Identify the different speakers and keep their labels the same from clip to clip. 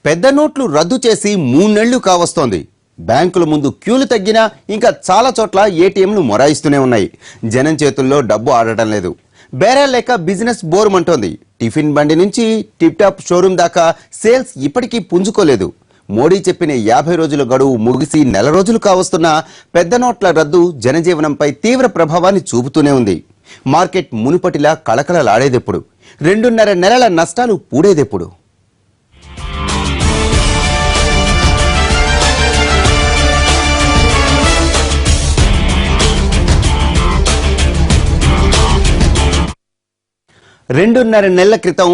Speaker 1: పెద్ద నోట్లు రద్దు చేసి 3 నెలలు కావస్తోంది. బ్యాంకుల ముందు క్యూలు తగ్గినా ఇంకా చాలా చోట్ల ఏటీఎంలు మొరాయిస్తూనే ఉన్నాయి. జనం చేతుల్లో డబ్బు ఆడటం లేదు. బేరాలు లేక బిజినెస్ బోరుమంటోంది. టిఫిన్ బండి నుంచి టిప్ టాప్ షోరూమ్ దాకా సేల్స్ ఇప్పటికీ పుంజుకోలేదు. మోడీ చెప్పిన 50 రోజుల గడువు ముగిసి నెల రోజులు కావస్తున్నా పెద్ద నోట్ల రద్దు జనజీవనంపై తీవ్ర ప్రభావాన్ని చూపుతూనే ఉంది. మార్కెట్ మునుపటిలా కళకళలాడేదెప్పుడు? 2.5 నెలల నష్టాలు పూడేదెప్పుడు? రెండున్నర నెలల క్రితం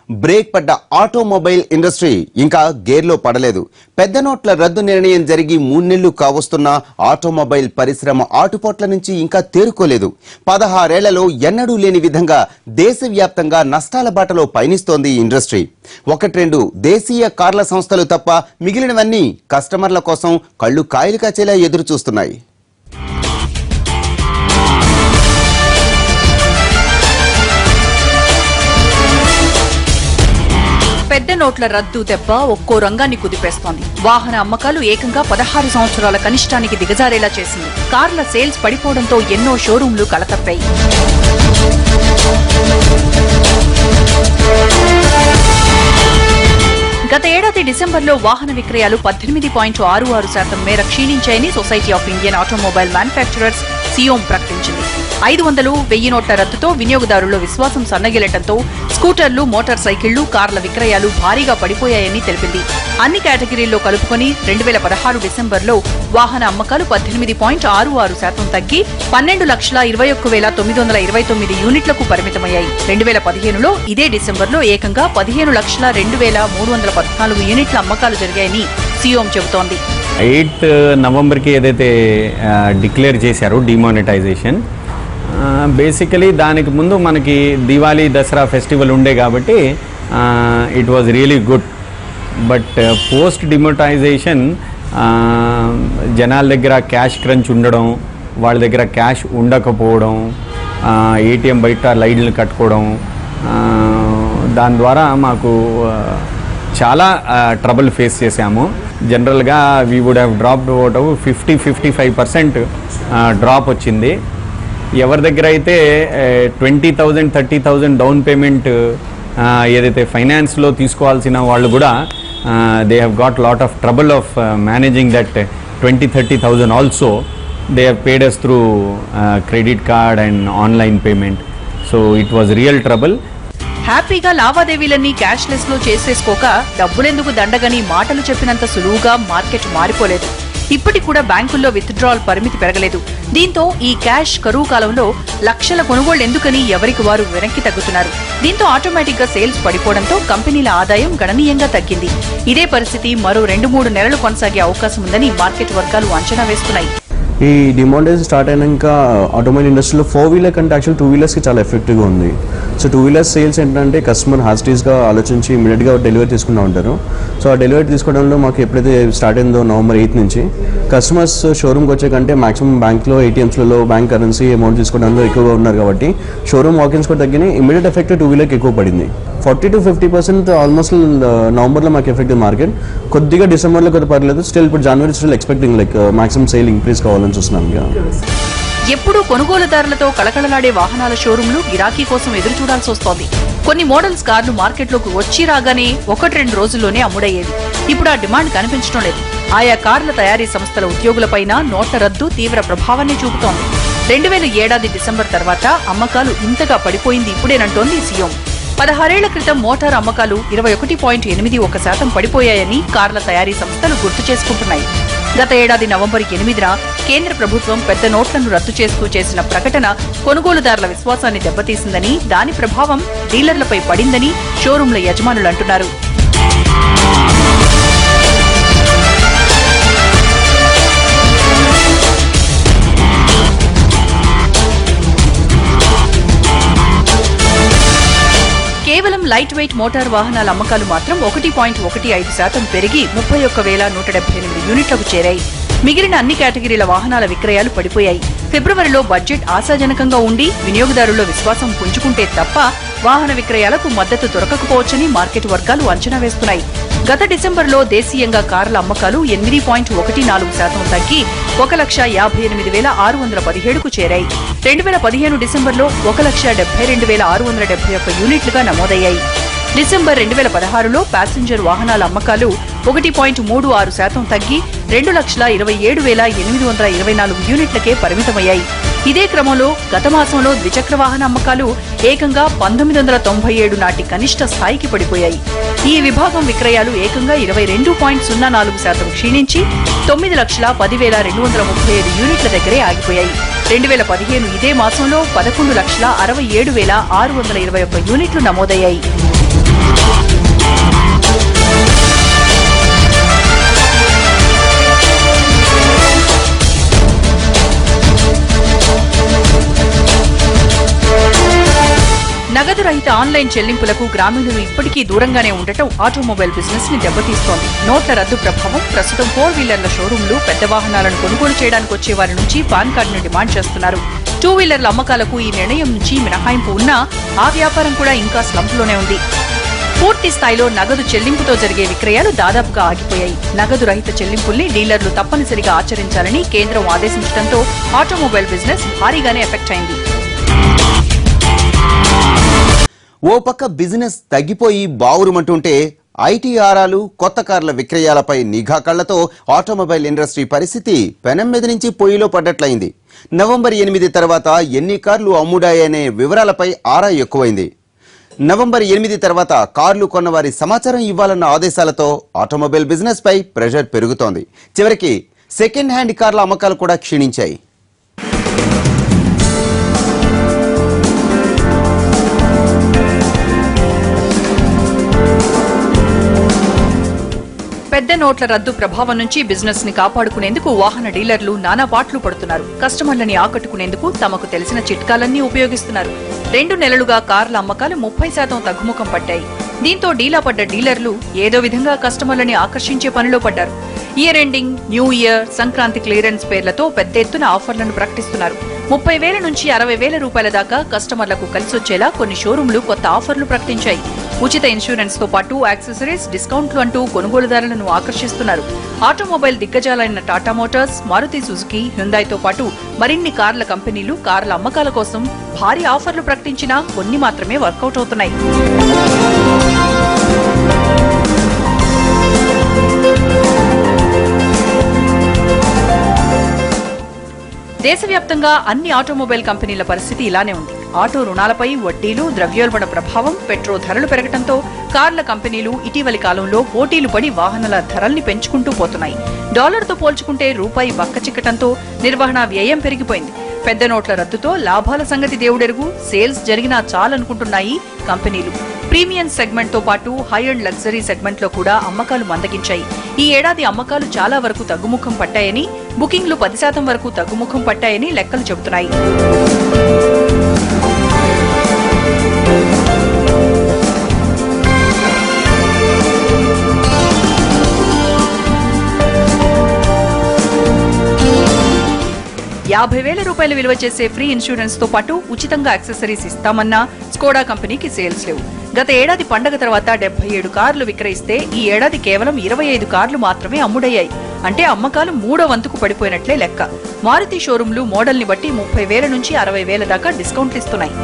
Speaker 1: బ్రేక్ పడ్డ ఆటోమొబైల్ ఇండస్ట్రీ ఇంకా గేర్లో పడలేదు. పెద్ద నోట్ల రద్దు నిర్ణయం జరిగి 3 నెలలు కావస్తున్న ఆటోమొబైల్ పరిశ్రమ ఆటుపోట్ల నుంచి ఇంకా తేరుకోలేదు. 16 ఏళ్లలో ఎన్నడూ లేని విధంగా దేశవ్యాప్తంగా నష్టాల బాటలో పయనిస్తోంది ఇండస్ట్రీ. 1-2 దేశీయ కార్ల సంస్థలు తప్ప మిగిలినవన్నీ కస్టమర్ల కోసం కళ్ళు కాయలు కాచేలా ఎదురు చూస్తున్నాయి.
Speaker 2: పెద్ద నోట్ల రద్దు దెబ్బ ఒక్కో రంగాన్ని కుదిపేస్తోంది. వాహన అమ్మకాలు ఏకంగా 16 సంవత్సరాల కనిష్టానికి దిగజారేలా చేసింది. కార్ల సేల్స్ పడిపోవడంతో ఎన్నో షోరూంలు కలతప్పాయి. గత ఏడాది డిసెంబర్లో వాహన విక్రయాలు 18.66% మేర క్షీణించాయని Society of Indian Automobile Manufacturers SIAM ప్రకటించింది. 500, 1000 నోట్ల రద్దుతో వినియోగదారుల్లో విశ్వాసం సన్నగిల్లటంతో స్కూటర్లు, మోటార్ సైకిళ్లు, కార్ల విక్రయాలు భారీగా పడిపోయాయని తెలిపింది. అన్ని కేటగిరీల్లో కలుపుకొని 2016 డిసెంబర్లో వాహన అమ్మకాలు 18.66% తగ్గి 12,21,929 యూనిట్లకు పరిమితమయ్యాయి. 2015లో ఇదే డిసెంబర్లో ఏకంగా 15,02,314 యూనిట్ల అమ్మకాలు జరిగాయని సియోమ్ చెబుతోంది.
Speaker 3: 8 నవంబర్కి ఏదైతే డిక్లేర్ చేశారో డిమానిటైజేషన్, బేసికలీ దానికి ముందు మనకి దివాళీ, దసరా ఫెస్టివల్ ఉండే కాబట్టి it was really good. But post demonetization జనాల దగ్గర క్యాష్ క్రంచ్ ఉండడం, వాళ్ళ దగ్గర క్యాష్ ఉండకపోవడం, ఏటీఎం బయట లైన్లు కట్టుకోవడం, దాని ద్వారా మాకు చాలా ట్రబుల్ ఫేస్ చేశాము. జనరల్గా we would have dropped out 50-55% drop వచ్చింది. ఎవరి దగ్గర అయితే 20,000, 30,000 డౌన్ పేమెంట్ ఏదైతే ఫైనాన్స్లో తీసుకోవాల్సిన వాళ్ళు కూడా they have got lot of trouble of managing that 20-30,000 also. They have paid us through credit card and online payment. So it was real trouble.
Speaker 2: హ్యాపీగా లావాదేవీలన్నీ క్యాష్లెస్ లో చేసేసుకోక డబ్బులెందుకు దండగని మాటలు చెప్పినంత సులువుగా మార్కెట్ మారిపోలేదు. ఇప్పటికి కూడా బ్యాంకుల్లో విత్డ్రాల్ పరిమితి పెరగలేదు. దీంతో ఈ క్యాష్ కరువు కాలంలో లక్షల కొనుగోళ్లు ఎందుకని ఎవరికి వారు వెనక్కి తగ్గుతున్నారు. దీంతో ఆటోమేటిక్ గా సేల్స్ పడిపోవడంతో కంపెనీల ఆదాయం గణనీయంగా తగ్గింది. ఇదే పరిస్థితి మరో 2-3 నెలలు కొనసాగే అవకాశం ఉందని మార్కెట్ వర్గాలు అంచనా వేస్తున్నాయి.
Speaker 4: ఈ డిమానిటైజేషన్ స్టార్ట్ అయినాక ఆటోమొబైల్ ఇండస్ట్రీలో 4 వీలర్ కంటే యాక్చువల్ 2 వీలర్స్కి చాలా ఎఫెక్టివ్గా ఉంది. సో 2 వీలర్స్ సేల్స్ ఏంటంటే కస్టమర్ హాస్టీస్గా ఆలోచించి ఇమీడియట్గా డెలివరీ తీసుకుంటూ ఉంటారు. సో ఆ డెలివరీ తీసుకోవడంలో మాకు ఎప్పుడైతే స్టార్ట్ అయిందో November 8 నుంచి కస్టమర్స్ షోరూమ్కి వచ్చే కంటే మాక్సిమం బ్యాంక్లో, ఏటీఎంస్లలో బ్యాంక్ కరెన్సీ అమౌంట్ తీసుకోవడంలో ఎక్కువగా ఉన్నారు కాబట్టి షోరూమ్ వాకిన్స్ కూడా తగ్గినాయి. ఇమీడియట్ ఎఫెక్ట్ 2 వీలర్కి ఎక్కువ పడింది. 40-50% ఆల్మోస్ట్ నవంబర్లో మాకు ఎఫెక్ట్ మార్కెట్. కొద్దిగా డిసెంబర్లో కొద్దిగా పర్లేదు. స్టిల్ ఇప్పుడు జనవరి still expecting like maximum sale increase కావాలని చూస్తున్నాం.
Speaker 2: ఎప్పుడూ కొనుగోలుదారులతో కళకళలాడే వాహనాల షోరూంలు గిరాకీ కోసం ఎదురు చూడాల్సి వస్తోంది. కొన్ని మోడల్స్ కార్లు మార్కెట్లోకి వచ్చి రాగానే 1-2 రోజుల్లోనే అమ్ముడయ్యేది. ఇప్పుడు ఆ డిమాండ్ కనిపించడం లేదు. ఆయా కార్ల తయారీ సంస్థల ఉద్యోగులపైన నోట్ల రద్దు తీవ్ర ప్రభావాన్ని చూపుతోంది. 2007 డిసెంబర్ తర్వాత అమ్మకాలు ఇంతగా పడిపోయింది ఇప్పుడేనంటోంది సియోమ్. 16 ఏళ్ల క్రితం మోటార్ అమ్మకాలు 21.81% పడిపోయాయని కార్ల తయారీ సంస్థలు గుర్తు చేసుకుంటున్నాయి. గత ఏడాది నవంబర్ 8న కేంద్ర ప్రభుత్వం పెద్ద నోట్లను రద్దు చేస్తూ చేసిన ప్రకటన కొనుగోలుదారుల విశ్వాసాన్ని దెబ్బతీసిందని, దాని ప్రభావం డీలర్లపై పడిందని షోరూంల యజమానులు అంటున్నారు. కేవలం లైట్ వెయిట్ మోటార్ వాహనాల అమ్మకాలు మాత్రం 1.15% పెరిగి 31,178 యూనిట్లకు చేరాయి. మిగిలిన అన్ని కేటగిరీల వాహనాల విక్రయాలు పడిపోయాయి. ఫిబ్రవరిలో బడ్జెట్ ఆశాజనకంగా ఉండి వినియోగదారుల్లో విశ్వాసం పుంజుకుంటే తప్ప వాహన విక్రయాలకు మద్దతు దొరకకపోవచ్చని మార్కెట్ వర్గాలు అంచనా వేస్తున్నాయి. గత డిసెంబర్లో దేశీయంగా కార్ల అమ్మకాలు 8.14% తగ్గి 1,58,617కు చేరాయి. 2015 డిసెంబర్లో 1,72,671 యూనిట్లుగా నమోదయ్యాయి. డిసెంబర్ 2016లో ప్యాసింజర్ వాహనాల అమ్మకాలు 1.36% తగ్గి 2,27,824 యూనిట్లకే పరిమితమయ్యాయి. ఇదే క్రమంలో గత మాసంలో ద్విచక్ర వాహన అమ్మకాలు ఏకంగా 1997 నాటి కనిష్ట స్థాయికి పడిపోయాయి. ఈ విభాగం విక్రయాలు ఏకంగా 22.04% క్షీణించి 9,10,235 యూనిట్ల దగ్గరే ఆగిపోయాయి. 2015 ఇదే మాసంలో 11,67,621 యూనిట్లు నమోదయ్యాయి. నగదు రహిత ఆన్లైన్ చెల్లింపులకు గ్రామీణులు ఇప్పటికీ దూరంగానే ఉండటం ఆటోమొబైల్ బిజినెస్ ని దెబ్బతీస్తోంది. నోట్ల రద్దు ప్రభావం ప్రస్తుతం 4 వీలర్ల షోరూంలు పెద్ద వాహనాలను కొనుగోలు చేయడానికి వచ్చే వారి నుంచి పాన్ కార్డును డిమాండ్ చేస్తున్నారు. 2 వీలర్ల అమ్మకాలకు ఈ నిర్ణయం నుంచి మినహాయింపు ఉన్నా ఆ వ్యాపారం కూడా ఇంకా స్లంప్లోనే ఉంది. పూర్తి స్థాయిలో నగదు చెల్లింపుతో జరిగే విక్రయాలు దాదాపుగా ఆగిపోయాయి. నగదు రహిత చెల్లింపుల్ని డీలర్లు తప్పనిసరిగా ఆచరించాలని కేంద్రం ఆదేశించడంతో ఆటోమొబైల్ బిజినెస్ భారీగానే ఎఫెక్ట్ అయింది.
Speaker 1: ఓ పక్క బిజినెస్ తగ్గిపోయి బావురుమంటుంటే ఐటీఆర్ఆలు కొత్త కార్ల విక్రయాలపై నిఘా కళ్లతో ఆటోమొబైల్ ఇండస్ట్రీ పరిస్థితి పెనం మీద నుంచి పొయ్యిలో పడ్డట్లయింది. నవంబర్ 8 తర్వాత ఎన్ని కార్లు అమ్ముడాయనే వివరాలపై ఆరా ఎక్కువైంది. నవంబర్ 8 తర్వాత కార్లు కొన్నవారి సమాచారం ఇవ్వాలన్న ఆదేశాలతో ఆటోమొబైల్ బిజినెస్ పై ప్రెషర్ పెరుగుతోంది. చివరికి సెకండ్ హ్యాండ్ కార్ల అమ్మకాలు కూడా క్షీణించాయి.
Speaker 2: పెద్ద నోట్ల రద్దు ప్రభావం నుంచి బిజినెస్ ని కాపాడుకునేందుకు వాహన డీలర్లు నానా పాట్లు పడుతున్నారు. కస్టమర్లని ఆకట్టుకునేందుకు తమకు తెలిసిన చిట్కాలన్నీ ఉపయోగిస్తున్నారు. 2 నెలలుగా కార్ల అమ్మకాలు 30% తగ్గుముఖం పట్టాయి. దీంతో డీలా పడ్డ డీలర్లు ఏదో విధంగా కస్టమర్లని ఆకర్షించే పనిలో పడ్డారు. Year ending, new year, Sankranti clearance పేర్లతో పెద్ద ఎత్తున ఆఫర్లను ప్రకటిస్తున్నారు. 30,000 నుంచి 60,000 రూపాయల దాకా కస్టమర్లకు కలిసొచ్చేలా కొన్ని షోరూంలు కొత్త ఆఫర్లు ప్రకటించాయి. ఉచిత ఇన్సూరెన్స్ తో పాటు యాక్సెసరీస్, డిస్కౌంట్లు అంటూ కొనుగోలుదారులను ఆకర్షిస్తున్నారు. ఆటోమొబైల్ దిగ్గజాలైన టాటా మోటార్స్, మారుతి సుజుకి, హ్యుందాయ్తో పాటు మరిన్ని కార్ల కంపెనీలు కార్ల అమ్మకాల కోసం భారీ ఆఫర్లు ప్రకటించినా కొన్ని మాత్రమే వర్కౌట్ అవుతున్నాయి. దేశవ్యాప్తంగా అన్ని ఆటోమొబైల్ కంపెనీల పరిస్థితి ఇలానే ఉంది. ఆటో రుణాలపై వడ్డీలు, ద్రవ్యోల్బణ ప్రభావం, పెట్రోల్ ధరలు పెరగడంతో కార్ల కంపెనీలు ఇటీవలి కాలంలో పోటీలు పడి వాహనాల ధరల్ని పెంచుకుంటూ పోతున్నాయి. డాలర్తో పోల్చుకుంటే రూపాయి బక్కచిక్కటంతో నిర్వహణ వ్యయం పెరిగిపోయింది. పెద్ద నోట్ల రద్దుతో లాభాల సంగతి దేవుడెరుగు, సేల్స్ జరిగినా చాలనుకుంటున్నాయి కంపెనీలు. ప్రీమియం సెగ్మెంట్ తో పాటు హై అండ్ లగ్జరీ సెగ్మెంట్ లో కూడా అమ్మకాలు మందగించాయి. ఈ ఏడాది అమ్మకాలు చాలా వరకు తగ్గుముఖం పట్టాయని, బుకింగ్లు 10% వరకు తగ్గుముఖం పట్టాయని లెక్కలు చెబుతున్నాయి. ₹50,000 విలువ చేసే ఫ్రీ ఇన్సూరెన్స్ తో పాటు ఉచితంగా యాక్సెసరీస్ ఇస్తామన్నా స్కోడా కంపెనీకి సేల్స్ లేవు. గత ఏడాది పండగ తర్వాత 77 కార్లు విక్రయిస్తే ఈ ఏడాది కేవలం 25 కార్లు మాత్రమే అమ్ముడయ్యాయి. అంటే అమ్మకాలు 3వ వంతుకు పడిపోయినట్లే లెక్క. మారుతి షోరూంలు మోడల్ని బట్టి 30,000 నుంచి 60,000 దాకా డిస్కౌంట్లు ఇస్తున్నాయి.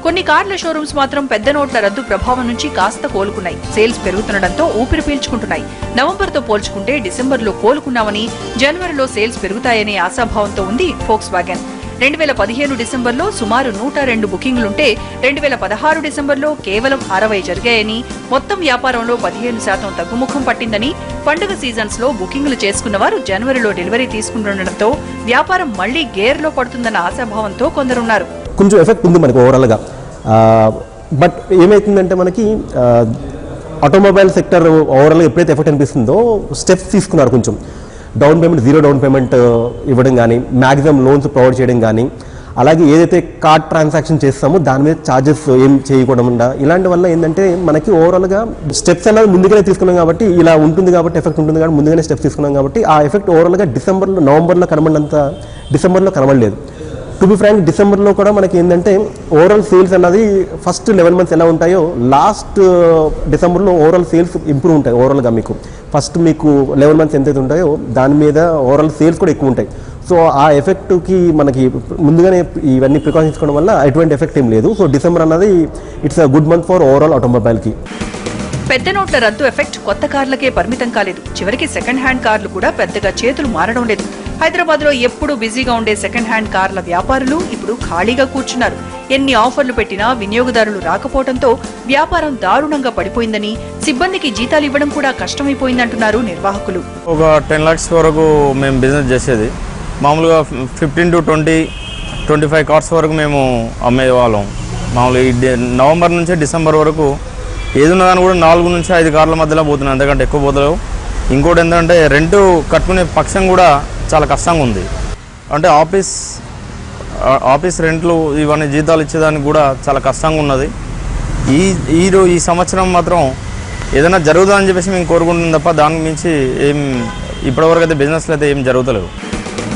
Speaker 2: కొన్ని కార్ల షోరూమ్స్ మాత్రం పెద్ద నోట్ల రద్దు ప్రభావం నుంచి కాస్త కోలుకున్నాయి. సేల్స్ పెరుగుతుండటంతో ఊపిరి పీల్చుకుంటున్నాయి. నవంబర్తో పోల్చుకుంటే డిసెంబర్లో కోలుకున్నామని, జనవరిలో సేల్స్ పెరుగుతాయనే ఆశాభావంతో ఉంది ఫోక్స్ వ్యాగన్. 2015 డిసెంబర్లో సుమారు 102 బుకింగ్లుంటే 2016 డిసెంబర్లో కేవలం 60 జరిగాయని, మొత్తం వ్యాపారంలో 15% తగ్గుముఖం పట్టిందని, పండుగ సీజన్స్ లో బుకింగ్లు చేసుకున్న వారు జనవరిలో డెలివరీ తీసుకుంటుండటంతో వ్యాపారం మళ్లీ గేర్లో పడుతుందన్న ఆశాభావంతో కొందరున్నారు.
Speaker 5: కొంచెం ఎఫెక్ట్ ఉంది మనకు ఓవరాల్గా. బట్ ఏమవుతుందంటే మనకి ఆటోమొబైల్ సెక్టర్ ఓవరాల్గా ఎప్పుడైతే ఎఫెక్ట్ అనిపిస్తుందో స్టెప్స్ తీసుకున్నారు. కొంచెం డౌన్ పేమెంట్, 0 డౌన్ పేమెంట్ ఇవ్వడం కానీ, మ్యాక్సిమం లోన్స్ ప్రొవైడ్ చేయడం కానీ, అలాగే ఏదైతే కార్డ్ ట్రాన్సాక్షన్ చేస్తామో దాని మీద ఛార్జెస్ ఏం చేయకుండా ఇలాంటి వల్ల ఏంటంటే మనకి ఓవరాల్గా స్టెప్స్ అనేది ముందుగానే తీసుకున్నాం కాబట్టి ఇలా ఉంటుంది కాబట్టి ఎఫెక్ట్ ఉంటుంది కాబట్టి ముందుగానే స్టెప్స్ తీసుకున్నాం కాబట్టి ఆ ఎఫెక్ట్ ఓవరాల్గా నవంబర్లో కనబడినంత డిసెంబర్లో కనబడలేదు. టు బి ఫ్రాంక్ డిసెంబర్లో కూడా మనకి ఏంటంటే ఓవరాల్ సేల్స్ అన్నది ఫస్ట్ 11 months ఎలా ఉంటాయో లాస్ట్ డిసెంబర్లో ఓవరాల్ సేల్స్ ఇంప్రూవ్ ఉంటాయి. ఓవరాల్గా మీకు ఫస్ట్ మీకు 11 months ఎంతైతే ఉంటాయో దాని మీద ఓవరాల్ సేల్స్ కూడా ఎక్కువ ఉంటాయి. సో ఆ ఎఫెక్ట్కి మనకి ముందుగానే ఇవన్నీ ప్రికాషన్స్ తీసుకోవడం వల్ల ఎటువంటి ఎఫెక్ట్ ఏం లేదు. సో డిసెంబర్ అన్నది it's a good month for overall ఆటోమొబైల్కి.
Speaker 2: పెద్ద నోట్ల రద్దు ఎఫెక్ట్ కొత్త కార్లకే పరిమితం కాలేదు. చివరికి సెకండ్ హ్యాండ్ కార్లు కూడా పెద్దగా చేతులు మారడం లేదు. హైదరాబాద్ లో ఎప్పుడూ బిజీగా ఉండే సెకండ్ హ్యాండ్ కార్ల వ్యాపారులు ఇప్పుడు ఖాళీగా కూర్చున్నారు. ఎన్ని ఆఫర్లు పెట్టినా వినియోగదారులు రాకపోవడంతో వ్యాపారం దారుణంగా పడిపోయిందని, సిబ్బందికి జీతాలు ఇవ్వడం కూడా కష్టమైపోయిందంటున్నారు నిర్వాహకులు.
Speaker 6: ఒక 10 lakhs వరకు మేము బిజినెస్ చేసేది. మామూలుగా 15 to 25 కార్స్ వరకు మేము అమ్మేవాళ్ళం. మామూలుగా నవంబర్ నుంచి డిసెంబర్ వరకు ఏదున్నా కానీ కూడా 4 నుంచి 5 కార్ల మధ్యలో పోతున్నాయి, అంతకంటే ఎక్కువ పోతలేవు. ఇంకోటి ఏంటంటే రెంటు కట్టుకునే పక్షం కూడా చాలా కష్టంగా ఉంది. అంటే ఆఫీస్ రెంట్లు ఇవన్నీ జీతాలు ఇచ్చేదానికి కూడా చాలా కష్టంగా ఉన్నది. ఈ సంవత్సరం మాత్రం ఏదైనా జరుగుతుందని చెప్పేసి మేము కోరుకుంటుంది తప్ప దానికి మించి ఏం ఇప్పటివరకు అయితే బిజినెస్లో అయితే ఏం జరుగుతలేవు.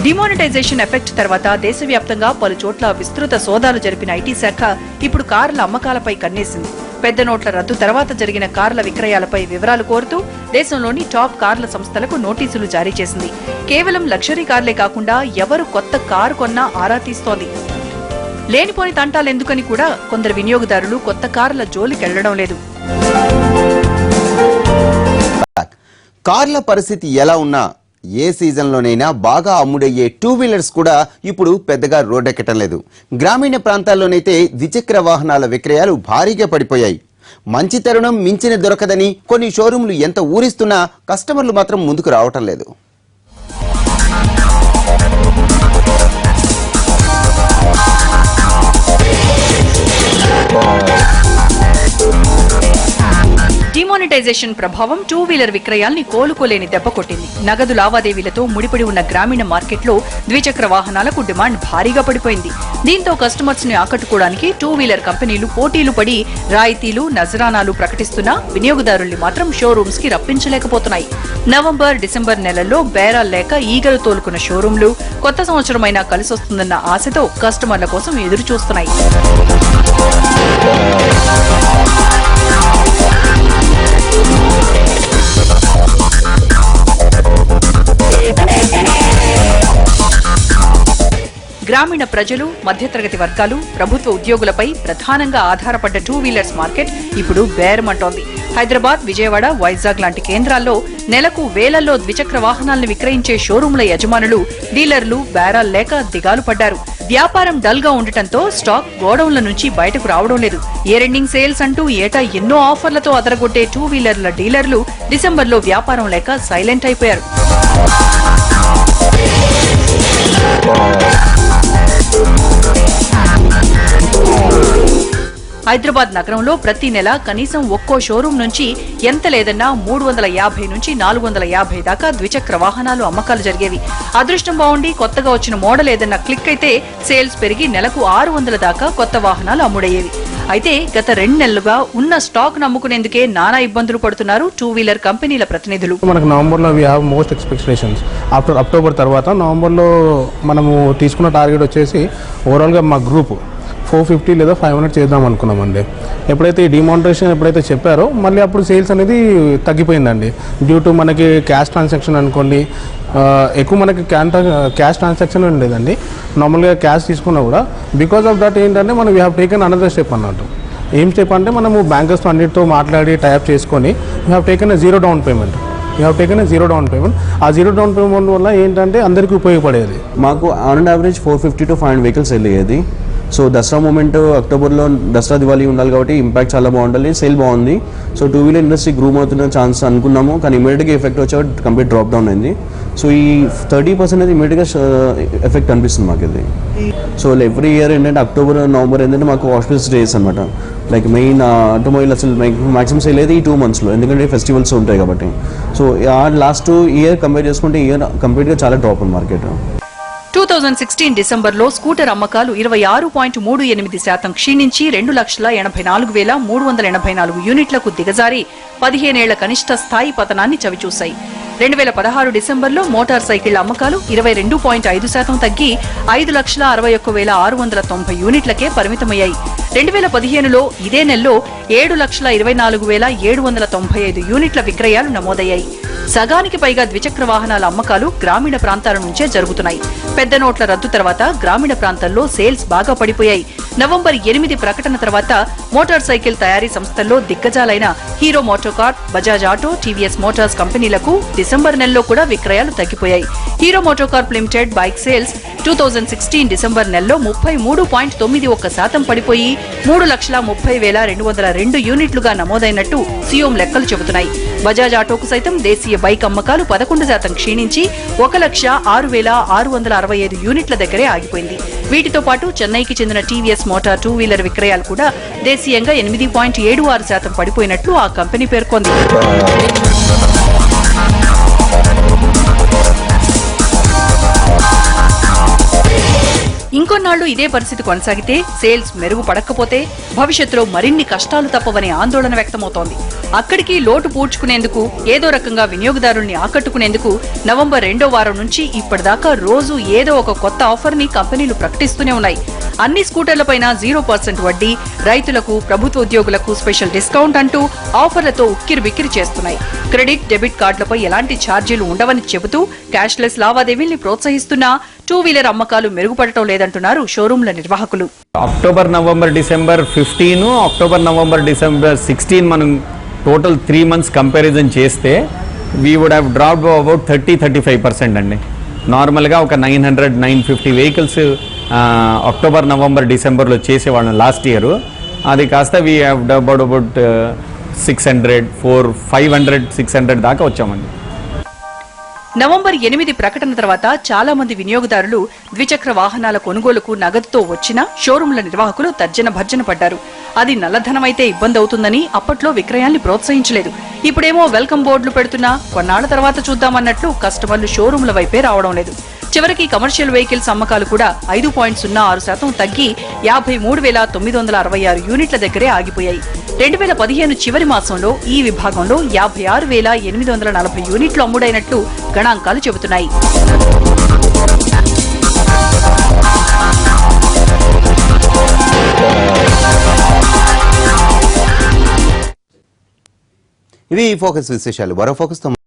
Speaker 2: డిమానిటైజేషన్ ఎఫెక్ట్ తర్వాత దేశవ్యాప్తంగా పలు చోట్ల విస్తృత సోదాలు జరిపిన ఐటీ శాఖ ఇప్పుడు కార్ల అమ్మకాలపై కన్నేసింది. పెద్ద నోట్ల రద్దు తర్వాత జరిగిన కార్ల విక్రయాలపై వివరాలు కోరుతూ దేశంలోని టాప్ కార్ల సంస్థలకు నోటీసులు జారీ చేసింది. కేవలం లగ్జరీ కార్లే కాకుండా ఎవరు కొత్త కారు కొన్నా ఆరా తీస్తోంది. లేనిపోని తంటాలెందుకని కూడా కొందరు వినియోగదారులు కొత్త కార్ల జోలికెళ్లడం లేదు.
Speaker 1: కార్ల పరిస్థితి ఎలా ఉన్నా ఏ సీజన్లోనైనా బాగా అమ్ముడయ్యే 2 వీలర్స్ కూడా ఇప్పుడు పెద్దగా రోడ్డెక్కటం లేదు. గ్రామీణ ప్రాంతాల్లోనైతే ద్విచక్ర వాహనాల విక్రయాలు భారీగా పడిపోయాయి. మంచి తరుణం మించిన దొరకదని కొన్ని షోరూంలు ఎంత ఊరిస్తున్నా కస్టమర్లు మాత్రం ముందుకు రావటం లేదు.
Speaker 2: డిమానిటైజేషన్ ప్రభావం 2 వీలర్ విక్రయాల్ని కోలుకోలేని దెబ్బ కొట్టింది. నగదు లావాదేవీలతో ముడిపడి ఉన్న గ్రామీణ మార్కెట్లో ద్విచక్ర వాహనాలకు డిమాండ్ భారీగా పడిపోయింది. దీంతో కస్టమర్స్ ని ఆకట్టుకోవడానికి 2 వీలర్ కంపెనీలు పోటీలు పడి రాయితీలు, నజరానాలు ప్రకటిస్తున్నా వినియోగదారుల్ని మాత్రం షోరూమ్స్ కి రప్పించలేకపోతున్నాయి. నవంబర్, డిసెంబర్ నెలల్లో బేరాలు లేక ఈగలు తోలుకున్న షోరూంలు కొత్త సంవత్సరమైనా కలిసొస్తుందన్న ఆశతో కస్టమర్ల కోసం ఎదురు చూస్తున్నాయి. గ్రామీణ ప్రజలు, మధ్యతరగతి వర్గాలు, ప్రభుత్వ ఉద్యోగులపై ప్రధానంగా ఆధారపడ్డ 2 వీలర్స్ మార్కెట్ ఇప్పుడు బేరమంటోంది. హైదరాబాద్, విజయవాడ, వైజాగ్ లాంటి కేంద్రాల్లో నెలకు వేలల్లో ద్విచక్ర వాహనాలను విక్రయించే షోరూంల యజమానులు, డీలర్లు బేరాలు లేక దిగాలు పడ్డారు. వ్యాపారం డల్ గా ఉండటంతో స్టాక్ గోడౌన్ల నుంచి బయటకు రావడం లేదు. ఇయర్ ఎండింగ్ సేల్స్ అంటూ ఏటా ఎన్నో ఆఫర్లతో అదరగొట్టే 2 వీలర్ల డీలర్లు డిసెంబర్లో వ్యాపారం లేక సైలెంట్ అయిపోయారు. హైదరాబాద్ నగరంలో ప్రతి నెల కనీసం ఒక్కో షోరూం నుంచి ఎంత లేదన్నా 350 నుంచి 450 దాకా ద్విచక్ర వాహనాలు అమ్మకాలు జరిగేవి. అదృష్టం బాగుండి కొత్తగా వచ్చిన మోడల్ ఏదన్నా క్లిక్ అయితే సేల్స్ పెరిగి నెలకు 600 దాకా కొత్త వాహనాలు అమ్ముడయ్యేవి. అయితే గత 2 నెలలుగా ఉన్న స్టాక్ నమ్ముకునేందుకే నానా ఇబ్బందులు పడుతున్నారు 2 వీలర్ కంపెనీల ప్రతినిధులు.
Speaker 7: మనకు నవంబర్లో we have most expectations. After October తర్వాత నవంబర్లో మనము తీసుకున్న టార్గెట్ వచ్చేసి ఓవరాల్గా మా గ్రూప్ 450 లేదా 500 చేద్దాం అనుకున్నామండి. ఎప్పుడైతే ఈ డిమానిటైజేషన్ ఎప్పుడైతే చెప్పారో మళ్ళీ అప్పుడు సేల్స్ అనేది తగ్గిపోయిందండి. డ్యూ టు మనకి క్యాష్ ట్రాన్సాక్షన్ అనుకోండి, ఎక్కువ మనకి క్యాష్ ట్రాన్సాక్షన్ ఉండేదండి. నార్మల్గా క్యాష్ తీసుకున్నా కూడా బికాస్ ఆఫ్ దట్ ఏంటంటే మనం we have taken another step అన్నట్టు. ఏం స్టెప్ అంటే మనము బ్యాంకర్స్తో అన్నిటితో మాట్లాడి టైప్ చేసుకొని we have taken a zero down payment. ఆ జీరో డౌన్ పేమెంట్ వల్ల ఏంటంటే అందరికీ ఉపయోగపడేది.
Speaker 4: మాకు ఆన్ యావరేజ్ 450 to 500 వెహికల్స్ వెళ్ళేది. సో దసరా మూమెంట్ అక్టోబర్లో దసరా దివాళీ ఉండాలి కాబట్టి ఇంపాక్ట్ చాలా బాగుండాలి, సేల్ బాగుంది. సో 2 వీలర్ ఇండస్ట్రీ గ్రూమ్ అవుతున్న ఛాన్స్ అనుకున్నాము, కానీ ఇమీడియట్గా ఎఫెక్ట్ వచ్చేవాడు కంప్లీట్ డ్రాప్ డౌన్ అయింది. సో ఈ 30% అనేది ఇమీడియట్గా ఎఫెక్ట్ అనిపిస్తుంది మాకు ఇది. సో ఎవ్రీ ఇయర్ ఏంటంటే అక్టోబర్, నవంబర్ ఏంటంటే మాకు ఆస్పిషియస్ డేస్ అనమాట. లైక్ మెయిన్ ఆటోమొబైల్ అసలు మ్యాక్సిమం సేల్ అయితే ఈ 2 monthsలో, ఎందుకంటే ఫెస్టివల్స్ ఉంటాయి కాబట్టి. సో లాస్ట్ ఇయర్ కంపేర్ చేసుకుంటే ఇయర్ కంప్లీట్గా చాలా డ్రాప్ ఉంది మార్కెట్.
Speaker 2: 2016 డిసెంబర్లో స్కూటర్ అమ్మకాలు 26.38% క్షీణించి 2,84,384 యూనిట్లకు దిగజారి 15 ఏళ్ల కనిష్ట స్థాయి పతనాన్ని చవిచూశాయి. 2016 డిసెంబర్లో మోటార్ సైకిళ్ల అమ్మకాలు 22.5% తగ్గి 5,61,690 యూనిట్లకే పరిమితమయ్యాయి. 2015లో ఇదే నెలలో 7,24,795 యూనిట్ల విక్రయాలు నమోదయ్యాయి. సగానికి పైగా ద్విచక్ర వాహనాల అమ్మకాలు గ్రామీణ ప్రాంతాల నుంచే జరుగుతున్నాయి. పెద్ద నోట్ల రద్దు తర్వాత గ్రామీణ ప్రాంతాల్లో సేల్స్ బాగా పడిపోయాయి. నవంబర్ 8 ప్రకటన తర్వాత మోటార్ సైకిల్ తయారీ సంస్థల్లో దిగ్గజాలైన Hero MotoCorp, Bajaj Auto, TVS Motors కంపెనీలకు డిసెంబర్ నెలలో కూడా విక్రయాలు తగ్గిపోయాయి. Hero MotoCorp Limited bike sales 2016 December నెలలో 33.91% పడిపోయి 3,30,202 యూనిట్లుగా నమోదైనట్టు సియోమ్ లెక్కలు చెబుతున్నాయి. బజాజ్ ఆటోకు సైతం దేశీయ బైక్ అమ్మకాలు 11% క్షీణించి 1,06,665 యూనిట్ల దగ్గరే ఆగిపోయింది. వీటితో పాటు చెన్నైకి చెందిన టీవీఎస్ మోటార్ 2 వీలర్ విక్రయాలు కూడా దేశీయంగా 8.76% పడిపోయినట్లు ఆ కంపెనీ పేర్కొంది. ఇంకొన్నాళ్లు ఇదే పరిస్థితి కొనసాగితే, సేల్స్ మెరుగుపడకపోతే భవిష్యత్తులో మరిన్ని కష్టాలు తప్పవనే ఆందోళన వ్యక్తమవుతోంది. అక్కడికి లోటు పూడ్చుకునేందుకు, ఏదో రకంగా వినియోగదారుల్ని ఆకట్టుకునేందుకు నవంబర్ 2వ వారం నుంచి ఇప్పటిదాకా రోజు ఏదో ఒక కొత్త ఆఫర్ ని కంపెనీలు ప్రకటిస్తూనే ఉన్నాయి. అన్ని స్కూటర్లపైన 0% వడ్డీ, రైతులకు, ప్రభుత్వ ఉద్యోగులకు స్పెషల్ డిస్కౌంట్ అంటూ ఆఫర్లతో ఉక్కిరిబిక్కిరి చేస్తున్నాయి. క్రెడిట్, డెబిట్ కార్డులపై ఎలాంటి ఛార్జీలు ఉండవని చెబుతూ క్యాష్లెస్ లావాదేవీల్ని ప్రోత్సహిస్తున్నా 2 వీలర్ అమ్మకాలు మెరుగుపడటం లేదంటున్నారు షోరూంల నిర్వాహకులు.
Speaker 3: October, November, December 15, October, November, December 16 మనం టోటల్ 3 months కంపారిజన్ చేస్తే we would have dropped about 30-35% అండి. నార్మల్గా ఒక 900-950 వెహికల్స్ అక్టోబర్, నవంబర్, డిసెంబర్లో చేసేవాళ్ళం లాస్ట్ ఇయర్. అది కాస్త వీ హ్యావ్ అబౌట్ 500-600 దాకా వచ్చామండి.
Speaker 2: నవంబర్ 8 ప్రకటన తర్వాత చాలా మంది వినియోగదారులు ద్విచక్ర వాహనాల కొనుగోలుకు నగదుతో వచ్చినా షోరూంల నిర్వాహకులు తర్జన భర్జన పడ్డారు. అది నల్లధనమైతే ఇబ్బంది అవుతుందని అప్పట్లో విక్రయాల్ని ప్రోత్సహించలేదు. ఇప్పుడేమో వెల్కమ్ బోర్డులు పెడుతున్నా కొన్నాళ్ల తర్వాత చూద్దామన్నట్లు కస్టమర్లు షోరూంల వైపే రావడం లేదు. చివరికి కమర్షియల్ వెహికల్స్ అమ్మకాలు కూడా 5.06% తగ్గి 53,966 యూనిట్ల దగ్గరే ఆగిపోయాయి. 2015 చివరి మాసంలో ఈ విభాగంలో 56,840 యూనిట్లు అమ్ముడైనట్లు గణాంకాలు చెబుతున్నాయి.
Speaker 1: ఇవి ఫోకస్ విశేషాలు. మరో ఫోకస్ తో